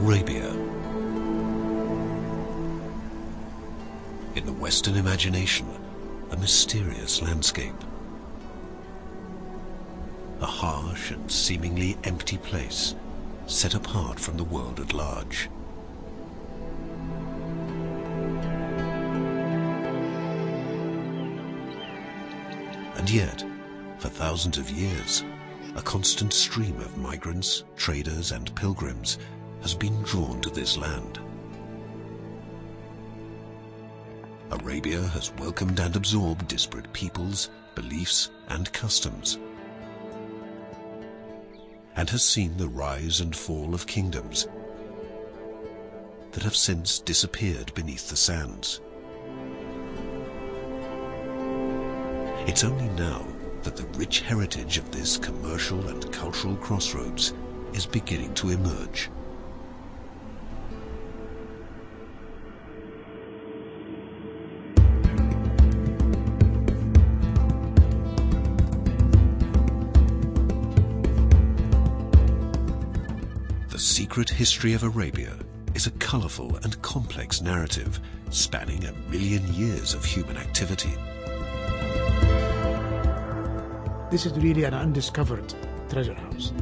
Arabia. In the Western imagination, a mysterious landscape. A harsh and seemingly empty place, set apart from the world at large. And yet, for thousands of years, a constant stream of migrants, traders and pilgrims has been drawn to this land. Arabia has welcomed and absorbed disparate peoples, beliefs and customs, and has seen the rise and fall of kingdoms that have since disappeared beneath the sands. It's only now that the rich heritage of this commercial and cultural crossroads is beginning to emerge. The secret history of Arabia is a colorful and complex narrative spanning 1 million years of human activity. This is really an undiscovered treasure house.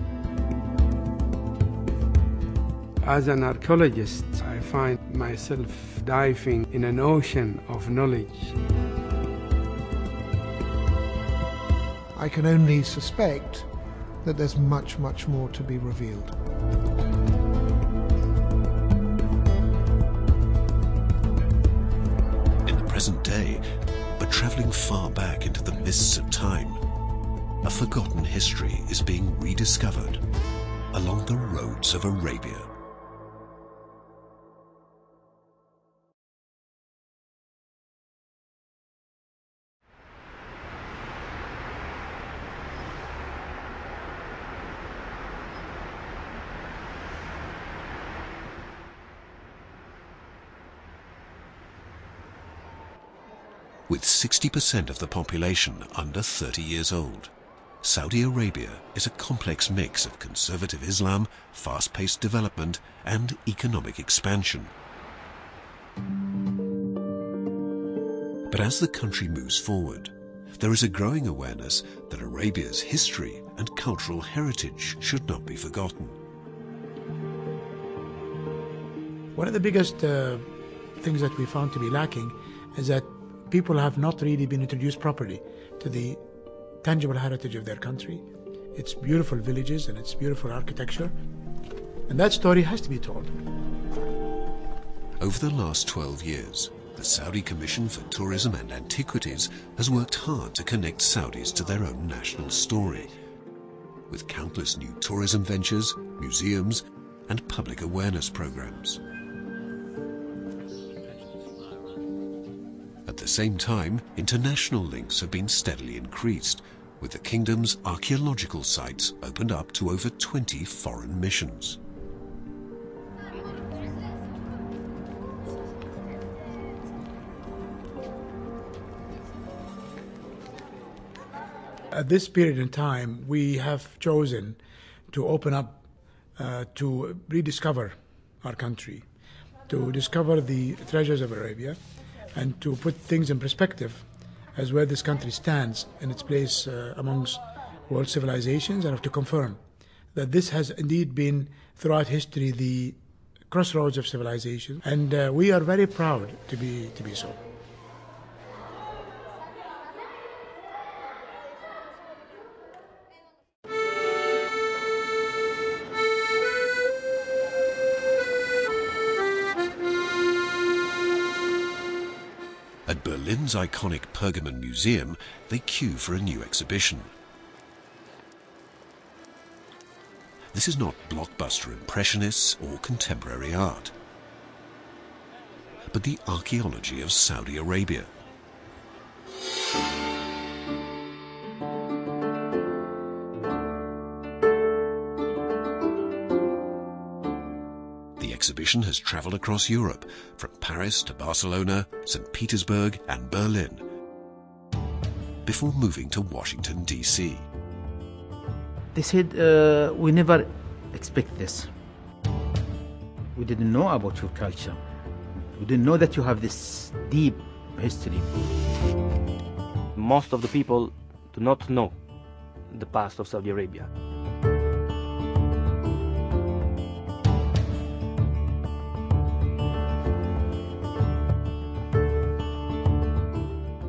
As an archaeologist, I find myself diving in an ocean of knowledge. I can only suspect that there's much, much more to be revealed. In the present day, but traveling far back into the mists of time, a forgotten history is being rediscovered along the roads of Arabia. With 60% of the population under 30 years old, Saudi Arabia is a complex mix of conservative Islam, fast-paced development, and economic expansion. But as the country moves forward, there is a growing awareness that Arabia's history and cultural heritage should not be forgotten. One of the biggest things that we found to be lacking is that people have not really been introduced properly to the tangible heritage of their country, its beautiful villages and its beautiful architecture. And that story has to be told. Over the last 12 years, the Saudi Commission for Tourism and Antiquities has worked hard to connect Saudis to their own national story, with countless new tourism ventures, museums, and public awareness programs. At the same time, international links have been steadily increased, with the kingdom's archaeological sites opened up to over 20 foreign missions. At this period in time, we have chosen to open up to rediscover our country, to discover the treasures of Arabia, and to put things in perspective as where this country stands in its place amongst world civilizations, and to confirm that this has indeed been throughout history the crossroads of civilization, and we are very proud to be so. At Berlin's iconic Pergamon Museum, they queue for a new exhibition. This is not blockbuster impressionists or contemporary art, but the archaeology of Saudi Arabia. The exhibition has traveled across Europe, from Paris to Barcelona, St. Petersburg and Berlin, before moving to Washington, D.C. They said, we never expect this. We didn't know about your culture. We didn't know that you have this deep history. Most of the people do not know the past of Saudi Arabia.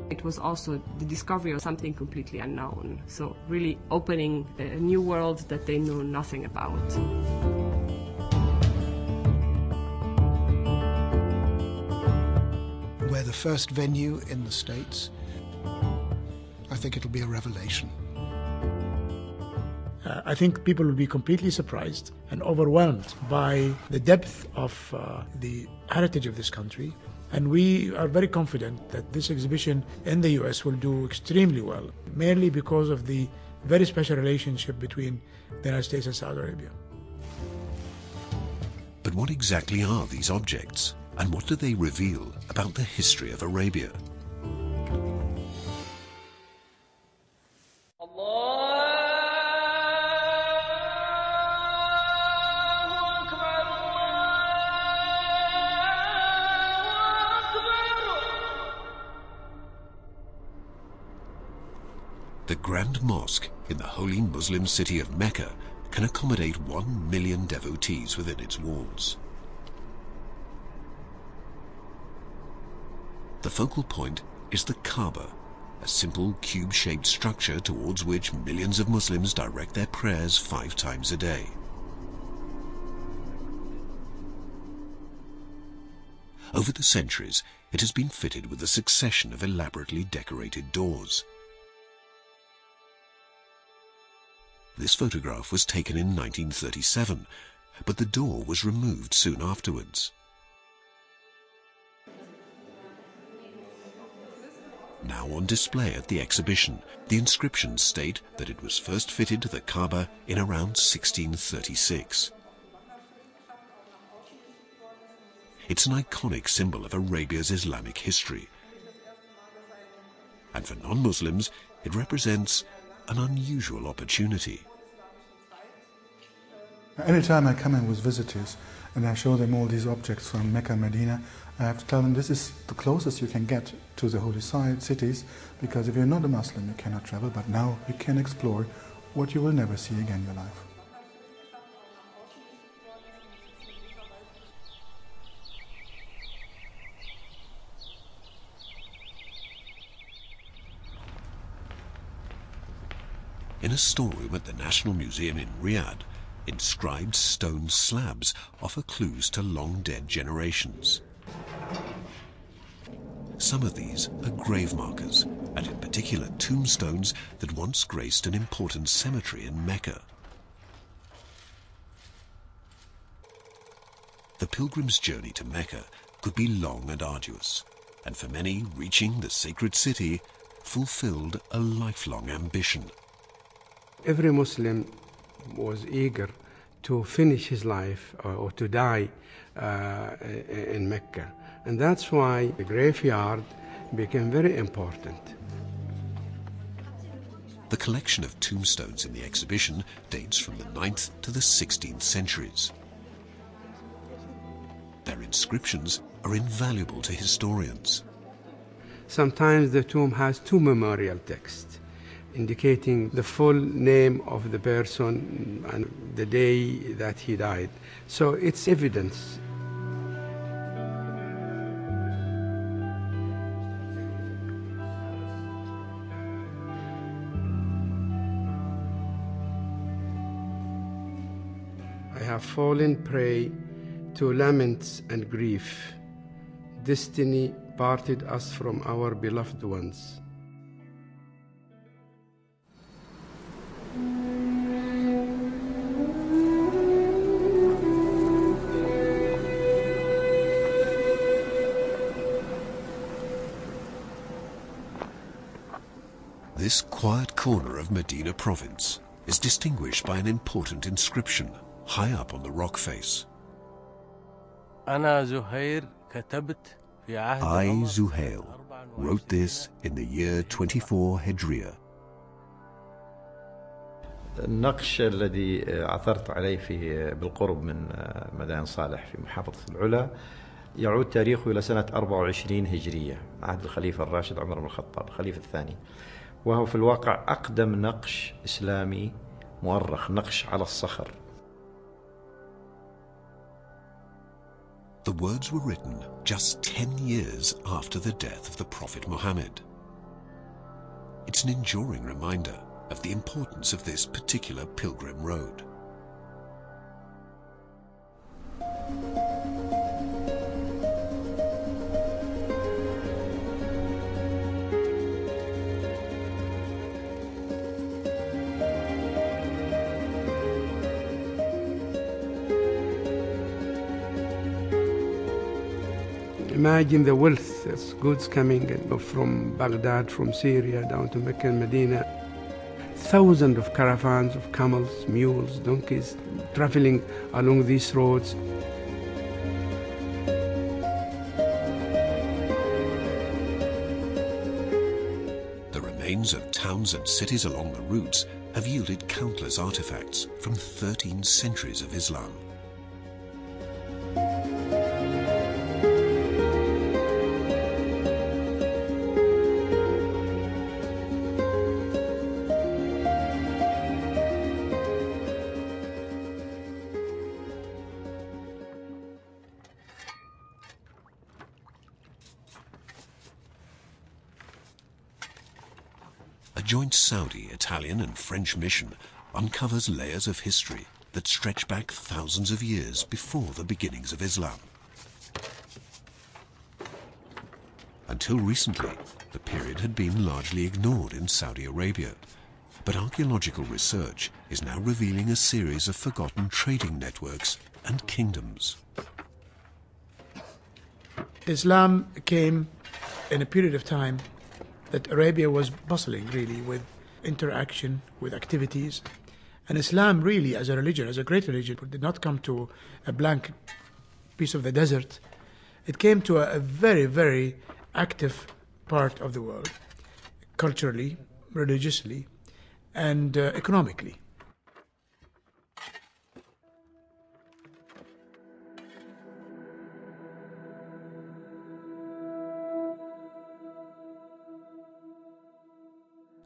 It was also the discovery of something completely unknown, so really opening a new world that they knew nothing about. We're the first venue in the States. I think it'll be a revelation. I think people will be completely surprised and overwhelmed by the depth of the heritage of this country. And we are very confident that this exhibition in the US will do extremely well, mainly because of the very special relationship between the United States and Saudi Arabia. But what exactly are these objects, and what do they reveal about the history of Arabia? The Grand Mosque in the holy Muslim city of Mecca can accommodate 1 million devotees within its walls. The focal point is the Kaaba, a simple cube-shaped structure towards which millions of Muslims direct their prayers 5 times a day. Over the centuries, it has been fitted with a succession of elaborately decorated doors. This photograph was taken in 1937, but the door was removed soon afterwards. Now on display at the exhibition, the inscriptions state that it was first fitted to the Kaaba in around 1636. It's an iconic symbol of Arabia's Islamic history. And for non-Muslims, it represents an unusual opportunity. Anytime I come in with visitors and I show them all these objects from Mecca and Medina, I have to tell them this is the closest you can get to the holy cities, because if you're not a Muslim you cannot travel, but now you can explore what you will never see again in your life. In a storeroom at the National Museum in Riyadh, inscribed stone slabs offer clues to long-dead generations. Some of these are grave markers, and in particular tombstones that once graced an important cemetery in Mecca. The pilgrim's journey to Mecca could be long and arduous, and for many, reaching the sacred city fulfilled a lifelong ambition. Every Muslim was eager to finish his life or to die in Mecca. And that's why the graveyard became very important. The collection of tombstones in the exhibition dates from the 9th to the 16th centuries. Their inscriptions are invaluable to historians. Sometimes the tomb has 2 memorial texts, indicating the full name of the person and the day that he died. So it's evidence. I have fallen prey to laments and grief. Destiny parted us from our beloved ones. This quiet corner of Medina province is distinguished by an important inscription high up on the rock face. I, Zuhail, wrote this in the year 24 Hijriya. النقش الذي عثرت عليه بالقرب من مدائن صالح في محافظة العلا يعود تاريخه إلى سنة 24 هجرية، عهد الخليفة الراشد عمر بن الخطاب الخليفة الثاني، وهو في الواقع أقدم نقش إسلامي مؤرخ، نقش على الصخر. The words were written just 10 years after the death of the Prophet Muhammad. It's an enduring reminder of the importance of this particular pilgrim road. Imagine the wealth of goods coming from Baghdad, from Syria, down to Mecca and Medina. Thousands of caravans of camels, mules, donkeys, traveling along these roads. The remains of towns and cities along the routes have yielded countless artifacts from 13 centuries of Islam. A joint Saudi, Italian and French mission uncovers layers of history that stretch back thousands of years before the beginnings of Islam. Until recently, the period had been largely ignored in Saudi Arabia, but archaeological research is now revealing a series of forgotten trading networks and kingdoms. Islam came in a period of time that Arabia was bustling really with interaction, with activities. And Islam really as a religion, as a great religion, did not come to a blank piece of the desert. It came to a very, very active part of the world, culturally, religiously, and economically.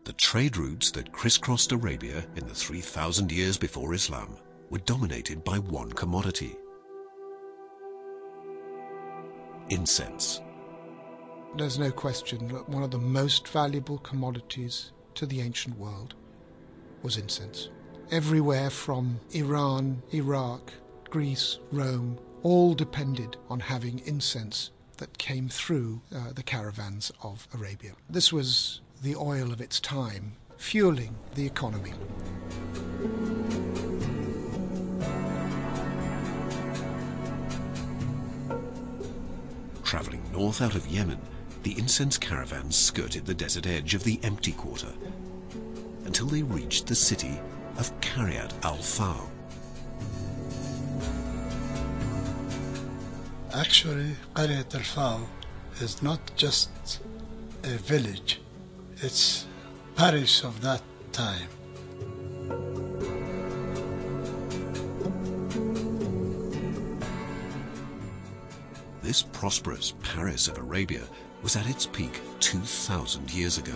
The trade routes that crisscrossed Arabia in the 3,000 years before Islam were dominated by one commodity: incense. There's no question that one of the most valuable commodities to the ancient world was incense. Everywhere from Iran, Iraq, Greece, Rome, all depended on having incense that came through the caravans of Arabia. This was the oil of its time, fueling the economy. Travelling north out of Yemen, the incense caravans skirted the desert edge of the Empty Quarter until they reached the city of Kiryat al-Faw. Actually, Kiryat al-Faw is not just a village, it's Paris of that time. This prosperous Paris of Arabia was at its peak 2,000 years ago.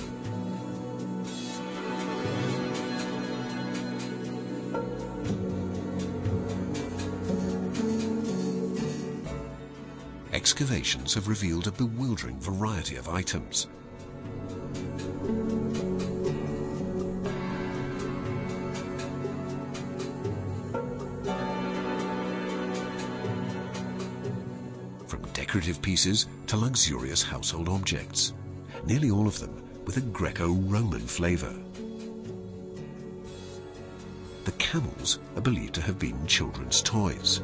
Excavations have revealed a bewildering variety of items. From decorative pieces to luxurious household objects, nearly all of them with a Greco-Roman flavour. The camels are believed to have been children's toys.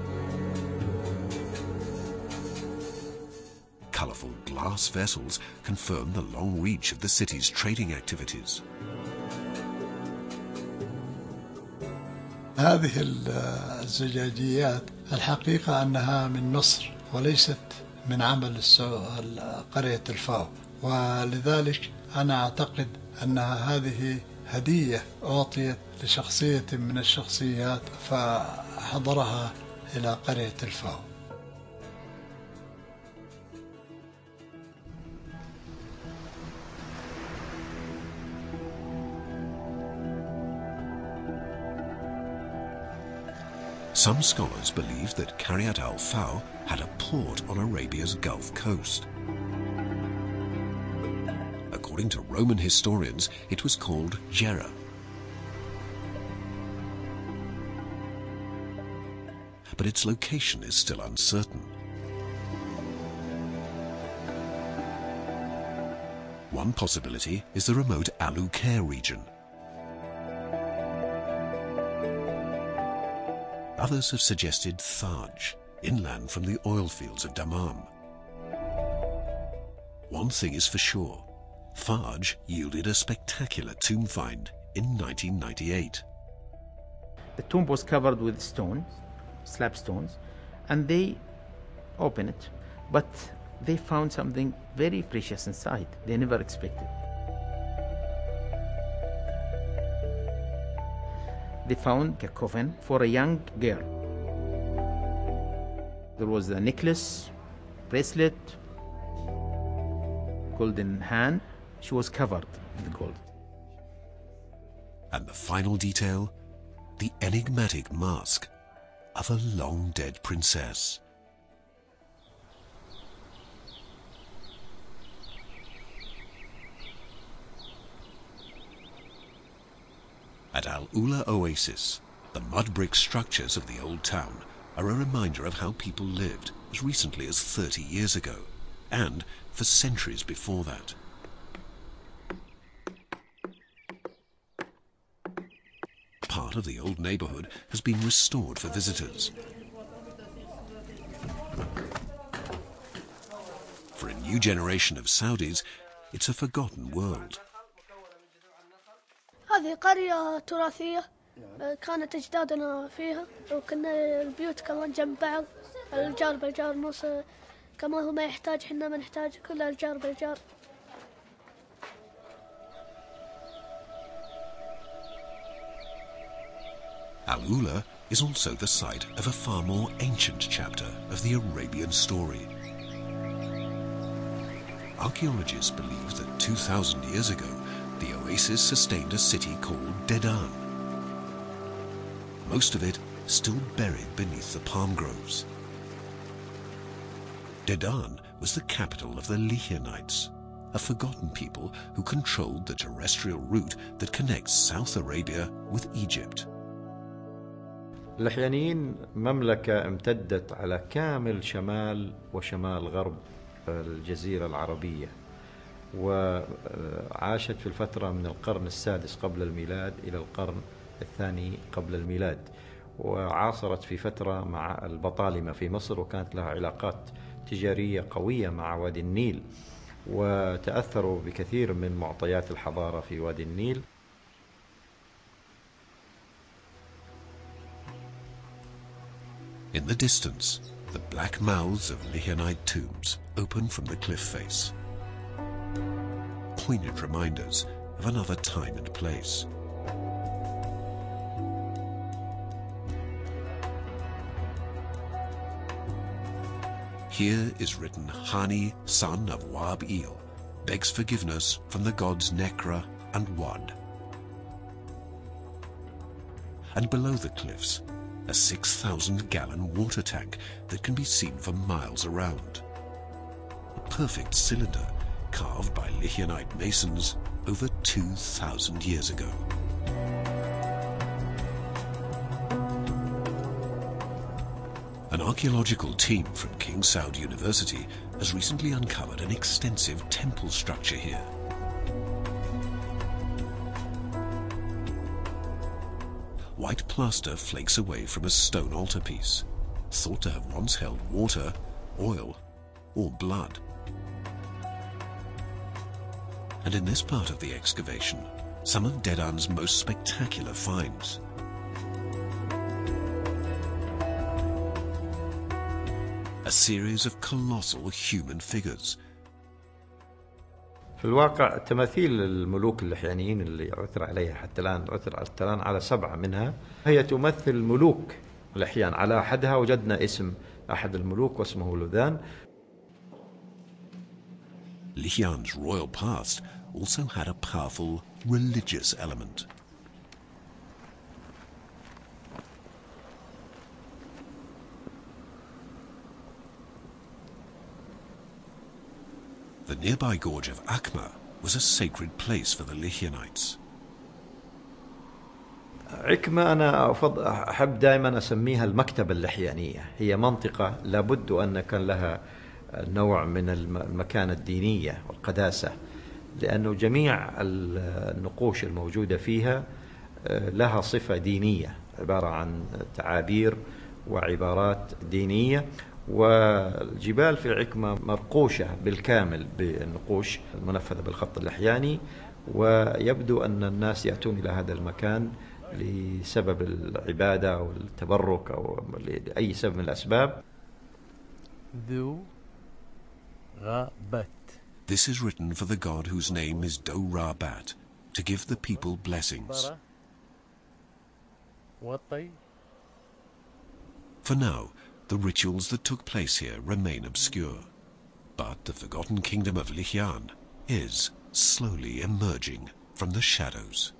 Colourful glass vessels confirm the long reach of the city's trading activities. هذه الزجاجيات الحقيقة أنها من مصر وليست من عمل قرية الفاو، ولذلك أنا أعتقد أن هذه هدية أعطيت لشخصية من الشخصيات فحضرها إلى قرية الفاو. Some scholars believe that Qaryat al-Faw had a port on Arabia's Gulf coast. According to Roman historians, it was called Jera. But its location is still uncertain. One possibility is the remote Al-Uqair region. Others have suggested Tharj, inland from the oil fields of Dammam. One thing is for sure, Tharj yielded a spectacular tomb find in 1998. The tomb was covered with stones, slab stones, and they opened it, but they found something very precious inside they never expected. They found a coffin for a young girl. There was a necklace, bracelet, golden hand. She was covered with gold. And the final detail, the enigmatic mask of a long-dead princess. At Al-Ula Oasis, the mud brick structures of the old town are a reminder of how people lived as recently as 30 years ago, and for centuries before that. Part of the old neighborhood has been restored for visitors. For a new generation of Saudis, it's a forgotten world. هذه قرية تراثية كانت أجدادنا فيها وكنا البيوت كمان جنب بعض الجار بالجار نص كما هو ما يحتاج حنا ما نحتاج كلها الجار بالجار. Al-Ula is also the site of a far more ancient chapter of the Arabian story. Archaeologists believe that 2,000 years ago, the oasis sustained a city called Dedan. Most of it still buried beneath the palm groves. Dedan was the capital of the Lihyanites, a forgotten people who controlled the terrestrial route that connects South Arabia with Egypt. اللحيانيين مملكة امتدت على كامل شمال وشمال غرب الجزيرة العربية، وعاشت في الفترة من القرن السادس قبل الميلاد إلى القرن الثاني قبل الميلاد، وعاصرت في فترة مع البطالمة في مصر، وكانت لها علاقات تجارية قوية مع وادي النيل، وتأثروا بكثير من معطيات الحضارة في وادي النيل. In the distance, the black mouths of Lihyanite tombs open from the cliff face. Poignant reminders of another time and place. Here is written Hani, son of Wab-Il, begs forgiveness from the gods Nekra and Wad. And below the cliffs, a 6,000-gallon water tank that can be seen for miles around. A perfect cylinder carved by Lihyanite masons over 2,000 years ago. An archaeological team from King Saud University has recently uncovered an extensive temple structure here. White plaster flakes away from a stone altarpiece, thought to have once held water, oil, or blood. And in this part of the excavation, some of Dedan's most spectacular finds. A series of colossal human figures. في الواقع تماثيل الملوك اللحيانيين اللي عثر عليها حتى الآن على 7 منها، هي تمثل ملوك لحيان. على أحدها وجدنا اسم أحد الملوك واسمه لوذان. Lihyan's royal past also had a powerful religious element. The nearby gorge of Akma was a sacred place for the Lihyanites. عكمة أنا أحب دائما أسميها المكتبة اللحيانية. هي منطقة لابد أن كان لها نوع من المكانة الدينية والقداسة، لأنه جميع النقوش الموجودة فيها لها صفة دينية، عبارة عن تعابير وعبارات دينية. والجبال في عكمة مرقوشة بالكامل بالنقوش المنفذة بالخط اللحياني، ويبدو أن الناس يأتون إلى هذا المكان لسبب العبادة أو التبرك أو لأي سبب من الأسباب. ذو غابت. This is written for the god whose name is Do Rabat, to give the people blessings. For now, the rituals that took place here remain obscure, but the forgotten kingdom of Lihyan is slowly emerging from the shadows.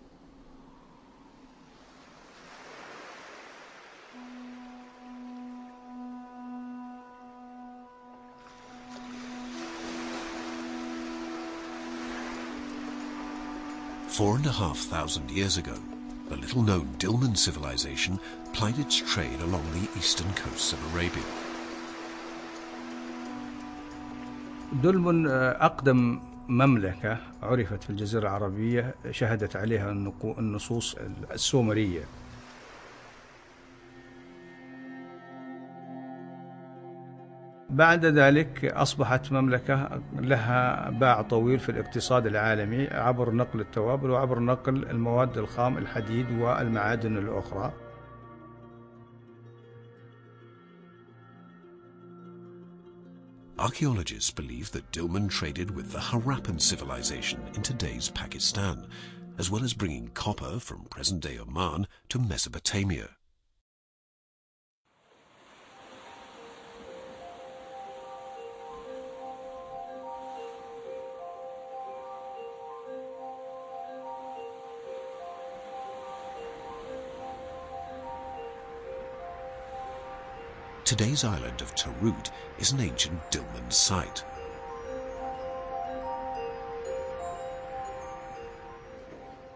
Four 4,500 years ago, the little-known Dilmun civilization plied its trade along the eastern coasts of Arabia. دلمن أقدم مملكة عرفت في الجزيرة العربية شهدت عليها النصوص السومرية. بعد ذلك أصبحت مملكة لها باع طويل في الاقتصاد العالمي عبر نقل التوابل وعبر نقل المواد الخام الحديد والمعادن الأخرى. Archaeologists believe that Dilmun traded with the Harappan civilization in today's Pakistan, as well as bringing copper from present-day Oman to Mesopotamia. Today's island of Tarut is an ancient Dilmun site.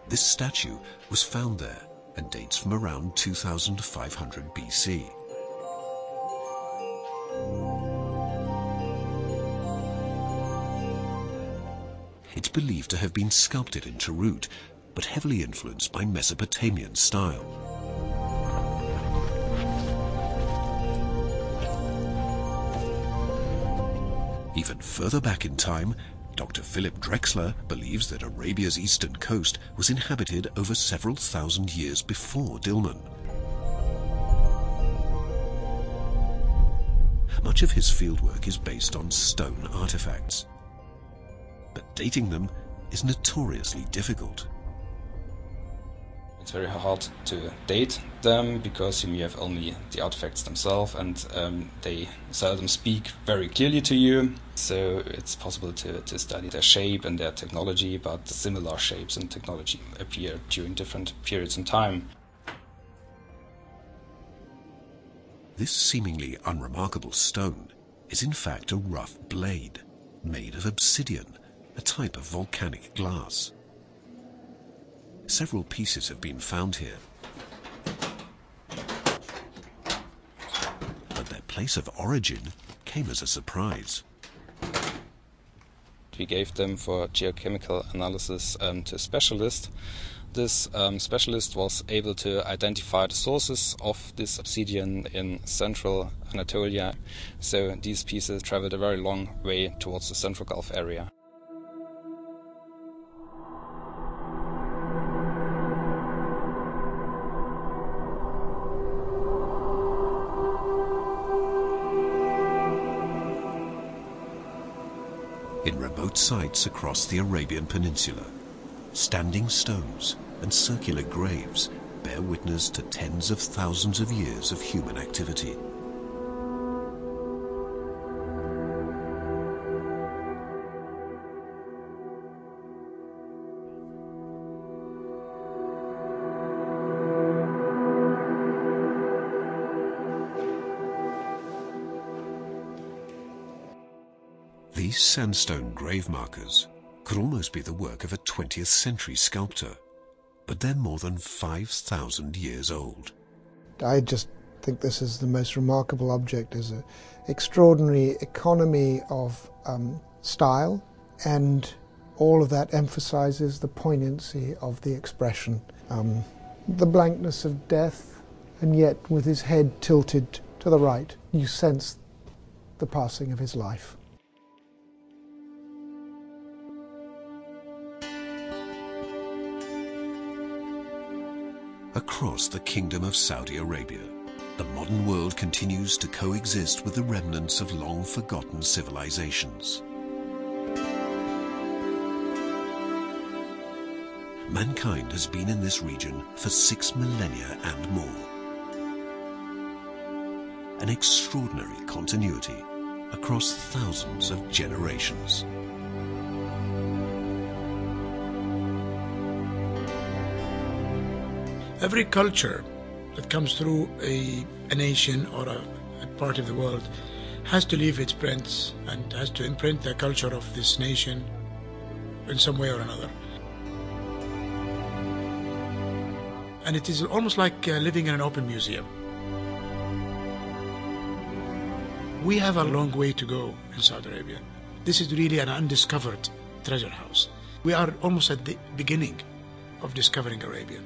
This statue was found there and dates from around 2500 BC. It's believed to have been sculpted in Tarut, but heavily influenced by Mesopotamian style. Even further back in time, Dr. Philip Drexler believes that Arabia's eastern coast was inhabited over several thousand years before Dilmun. Much of his fieldwork is based on stone artifacts, but dating them is notoriously difficult. It's very hard to date them because you have only the artifacts themselves, and they seldom speak very clearly to you. So it's possible to study their shape and their technology, but similar shapes and technology appear during different periods in time. This seemingly unremarkable stone is in fact a rough blade made of obsidian, a type of volcanic glass. Several pieces have been found here, but their place of origin came as a surprise. We gave them for geochemical analysis to a specialist. This specialist was able to identify the sources of this obsidian in central Anatolia, so these pieces traveled a very long way towards the Central Gulf area. in remote sites across the Arabian Peninsula. Standing stones and circular graves bear witness to tens of thousands of years of human activity. These sandstone grave markers could almost be the work of a 20th century sculptor, but they're more than 5,000 years old. I just think this is the most remarkable object. There's an extraordinary economy of style, and all of that emphasizes the poignancy of the expression. The blankness of death, and yet with his head tilted to the right, you sense the passing of his life. Across the Kingdom of Saudi Arabia, the modern world continues to coexist with the remnants of long-forgotten civilizations. Mankind has been in this region for 6 millennia and more. An extraordinary continuity across thousands of generations. Every culture that comes through a nation or a part of the world has to leave its prints and has to imprint the culture of this nation in some way or another. And it is almost like living in an open museum. We have a long way to go in Saudi Arabia. This is really an undiscovered treasure house. We are almost at the beginning of discovering Arabia.